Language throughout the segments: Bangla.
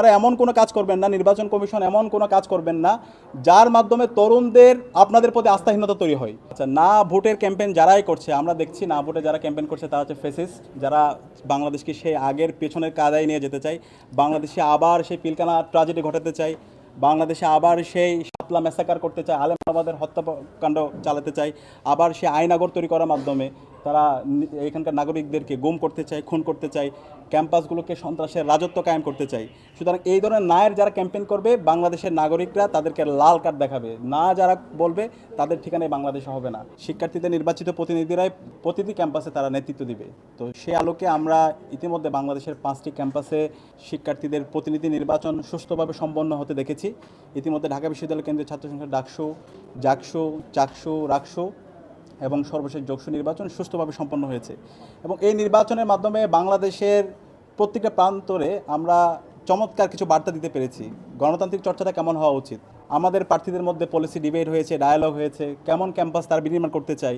তারা এমন কোনো কাজ করবেন না, নির্বাচন কমিশন এমন কোনো কাজ করবেন না যার মাধ্যমে তরুণদের আপনাদের প্রতি আস্থাহীনতা তৈরি হয়। আচ্ছা, না ভোটের ক্যাম্পেইন যারাই করছে, আমরা দেখছি না ভোটে যারা ক্যাম্পেইন করছে তারা হচ্ছে ফেসিস্ট, যারা বাংলাদেশকে সেই আগের পেছনের কাদায় নিয়ে যেতে চায়, বাংলাদেশে আবার সেই পিলকানা ট্র্যাজেডি ঘটাতে চায়, বাংলাদেশে আবার সেই শাপলা ম্যাসাকার করতে চায়, আলেমাবাদের হত্যাকাণ্ড চালাতে চায়, আবার সে আইনাগর তৈরি করার মাধ্যমে তারা এখানকার নাগরিকদেরকে গুম করতে চায়, খুন করতে চায়, ক্যাম্পাসগুলোকে সন্ত্রাসের রাজত্ব কায়েম করতে চায়। সুতরাং এই ধরনের নায়ের যারা ক্যাম্পেইন করবে, বাংলাদেশের নাগরিকরা তাদেরকে লাল কার্ড দেখাবে, না যারা বলবে তাদের ঠিকানায় বাংলাদেশে হবে না। শিক্ষার্থীদের নির্বাচিত প্রতিনিধিরাই প্রতিটি ক্যাম্পাসে তারা নেতৃত্ব দিবে। তো সে আলোকে আমরা ইতিমধ্যে বাংলাদেশের 5টি ক্যাম্পাসে শিক্ষার্থীদের প্রতিনিধি নির্বাচন সুষ্ঠুভাবে সম্পন্ন হতে দেখেছি। ইতিমধ্যে ঢাকা বিশ্ববিদ্যালয় কেন্দ্রীয় ছাত্র সংসদ ডাকসু, জাকসু, চাকসু, রাকসু এবং সর্বশেষ যোগসু নির্বাচন সুষ্ঠুভাবে সম্পন্ন হয়েছে। এবং এই নির্বাচনের মাধ্যমে বাংলাদেশের প্রত্যেকটা প্রান্তরে আমরা চমৎকার কিছু বার্তা দিতে পেরেছি। গণতান্ত্রিক চর্চাটা কেমন হওয়া উচিত, আমাদের প্রার্থীদের মধ্যে পলিসি ডিবেট হয়েছে, ডায়ালগ হয়েছে, কেমন ক্যাম্পাস তারা বিনির্মাণ করতে চায়,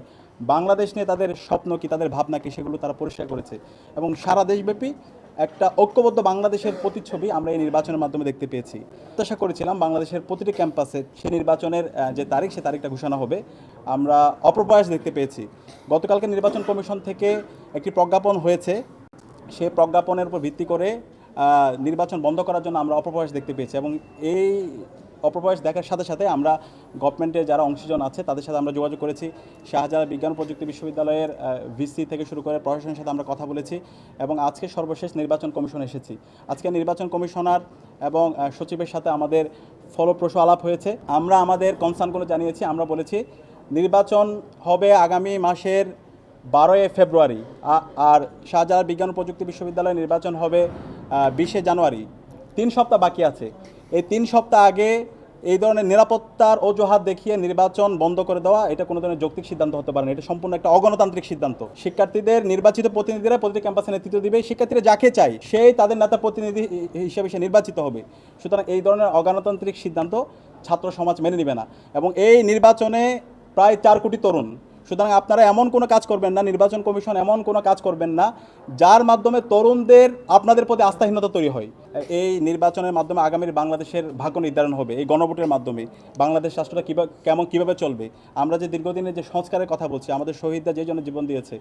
বাংলাদেশ নিয়ে তাদের স্বপ্ন কি, তাদের ভাবনা কি, সেগুলো তারা পরিষ্কার করেছে। এবং সারা দেশব্যাপী একটা ঐক্যবদ্ধ বাংলাদেশের প্রতিচ্ছবি আমরা এই নির্বাচনের মাধ্যমে দেখতে পেয়েছি। প্রত্যাশা করেছিলাম বাংলাদেশের প্রতিটি ক্যাম্পাসে সে নির্বাচনের যে তারিখ, সে তারিখটা ঘোষণা হবে। আমরা অপপ্রয়াস দেখতে পেয়েছি। গতকালকে নির্বাচন কমিশন থেকে একটি প্রজ্ঞাপন হয়েছে, সে প্রজ্ঞাপনের উপর ভিত্তি করে নির্বাচন বন্ধ করার জন্য আমরা অপপ্রয়াস দেখতে পেয়েছি। এবং এই অপপ্রয়াস দেখার সাথে সাথে আমরা গভর্নমেন্টের যারা অংশীজন আছে তাদের সাথে আমরা যোগাযোগ করেছি। শাহজালাল বিজ্ঞান প্রযুক্তি বিশ্ববিদ্যালয়ের ভিসি থেকে শুরু করে প্রশাসনের সাথে আমরা কথা বলেছি এবং আজকে সর্বশেষ নির্বাচন কমিশন এসেছি। আজকে নির্বাচন কমিশনার এবং সচিবের সাথে আমাদের ফলপ্রসূ আলাপ হয়েছে। আমরা আমাদের কনসার্নগুলো জানিয়েছি। আমরা বলেছি নির্বাচন হবে আগামী মাসের 12 ফেব্রুয়ারি, আর শাহজালাল বিজ্ঞান ও প্রযুক্তি বিশ্ববিদ্যালয়ে নির্বাচন হবে 20 জানুয়ারি। 3 সপ্তাহ বাকি আছে। এই 3 সপ্তাহ আগে এই ধরনের নিরাপত্তার অজুহাত দেখিয়ে নির্বাচন বন্ধ করে দেওয়া, এটা কোনো ধরনের যৌক্তিক সিদ্ধান্ত হতে পারে না। এটা সম্পূর্ণ একটা অগণতান্ত্রিক সিদ্ধান্ত। শিক্ষার্থীদের নির্বাচিত প্রতিনিধিরা প্রতিটি ক্যাম্পাসে নেতৃত্ব দিবে। শিক্ষার্থীরা যাকে চায় সেই তাদের নেতা প্রতিনিধি হিসেবে সে নির্বাচিত হবে। সুতরাং এই ধরনের অগণতান্ত্রিক সিদ্ধান্ত ছাত্র সমাজ মেনে নেবে না। এবং এই নির্বাচনে প্রায় 4 কোটি তরুণ। সুতরাং আপনারা এমন কোনো কাজ করবেন না, নির্বাচন কমিশন এমন কোনো কাজ করবেন না যার মাধ্যমে তরুণদের আপনাদের প্রতি আস্থাহীনতা তৈরি হয়। এই নির্বাচনের মাধ্যমে আগামীর বাংলাদেশের ভাগ্য নির্ধারণ হবে। এই গণভোটের মাধ্যমে বাংলাদেশ রাষ্ট্রটা কীভাবে চলবে। আমরা যে দীর্ঘদিনের যে সংস্কারের কথা বলছি, আমাদের শহীদরা যে জন্য জীবন দিয়েছে,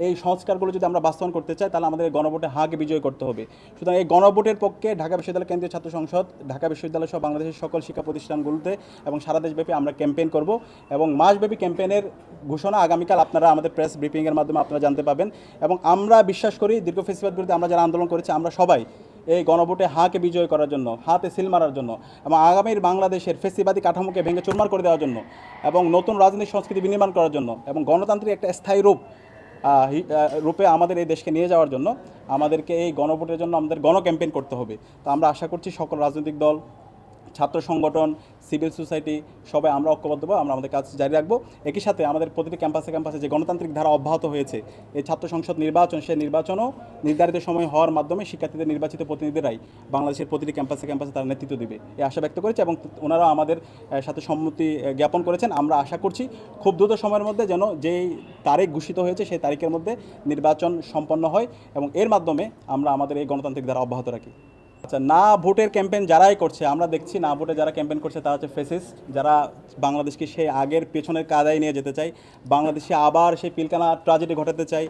এই সংস্কারগুলো যদি আমরা বাস্তবায়ন করতে চাই তাহলে আমাদের গণভোটে হাঁকে বিজয় করতে হবে। সুতরাং এই গণভোটের পক্ষে ঢাকা বিশ্ববিদ্যালয় কেন্দ্রীয় ছাত্র সংসদ, ঢাকা বিশ্ববিদ্যালয় সহ বাংলাদেশের সকল শিক্ষা প্রতিষ্ঠানগুলোতে এবং সারা দেশব্যাপী আমরা ক্যাম্পেইন করব। এবং মাসব্যাপী ক্যাম্পেইনের ঘোষণা আগামীকাল আপনারা আমাদের প্রেস ব্রিফিংয়ের মাধ্যমে আপনারা জানতে পাবেন। এবং আমরা বিশ্বাস করি দীর্ঘ ফেসিবাদ বিরুদ্ধে আমরা যারা আন্দোলন করেছি, আমরা সবাই এই গণভোটে হাঁকে বিজয় করার জন্য, হাতে সিল মারার জন্য এবং আগামীর বাংলাদেশের ফেসিবাদী কাঠামোকে ভেঙে চুরমার করে দেওয়ার জন্য এবং নতুন রাজনৈতিক সংস্কৃতি বিনির্মাণ করার জন্য এবং গণতান্ত্রিক একটা স্থায়ী রূপে আমাদের এই দেশকে নিয়ে যাওয়ার জন্য আমাদেরকে এই গণভোটের জন্য আমাদের গণ ক্যাম্পেইন করতে হবে। তো আমরা আশা করছি সকল রাজনৈতিক দল, ছাত্র সংগঠন, সিভিল সোসাইটি সবাই আমরা ঐক্যবদ্ধ, আমরা আমাদের কাজ জারি রাখবো। একই সাথে আমাদের প্রতিটি ক্যাম্পাসে যে গণতান্ত্রিক ধারা অব্যাহত হয়েছে, এই ছাত্র সংসদ নির্বাচন, সেই নির্বাচনও নির্ধারিত সময় হওয়ার মাধ্যমে শিক্ষার্থীদের নির্বাচিত প্রতিনিধিরাই বাংলাদেশের প্রতিটি ক্যাম্পাসে তারা নেতৃত্ব দেবে, এই আশা ব্যক্ত করেছে। এবং ওনারা আমাদের সাথে সম্মতি জ্ঞাপন করেছেন। আমরা আশা করছি খুব দ্রুত সময়ের মধ্যে যেন যেই তারিখ ঘোষিত হয়েছে সেই তারিখের মধ্যে নির্বাচন সম্পন্ন হয় এবং এর মাধ্যমে আমরা আমাদের এই গণতান্ত্রিক ধারা অব্যাহত রাখি। আচ্ছা, না ভোটের ক্যাম্পেইন যারাই করছে, আমরা দেখছি না ভোটে যারা ক্যাম্পেইন করছে তারা হচ্ছে ফেসিস্ট, যারা বাংলাদেশকে সেই আগের পেছনের কাদায় নিয়ে যেতে চায়, বাংলাদেশে আবার সেই পিলকানা ট্র্যাজেডি ঘটাতে চায়,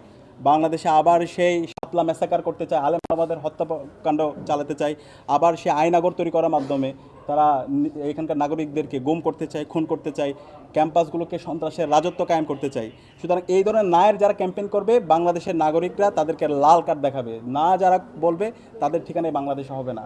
বাংলাদেশে আবার সেই শাপলা ম্যাসাকার করতে চায়, আলেমাবাদের হত্যাকাণ্ড চালাতে চায়, আবার সে আইনাগর তৈরি করার মাধ্যমে তারা এখানকার নাগরিকদেরকে গুম করতে চায়, খুন করতে চায়, ক্যাম্পাসগুলোকে সন্ত্রাসের রাজত্ব কায়েম করতে চায়। সুতরাং এই ধরনের নায়ের যারা ক্যাম্পেইন করবে, বাংলাদেশের নাগরিকরা তাদেরকে লাল কার্ড দেখাবে, না যারা বলবে তাদের ঠিকানায় বাংলাদেশে হবে না।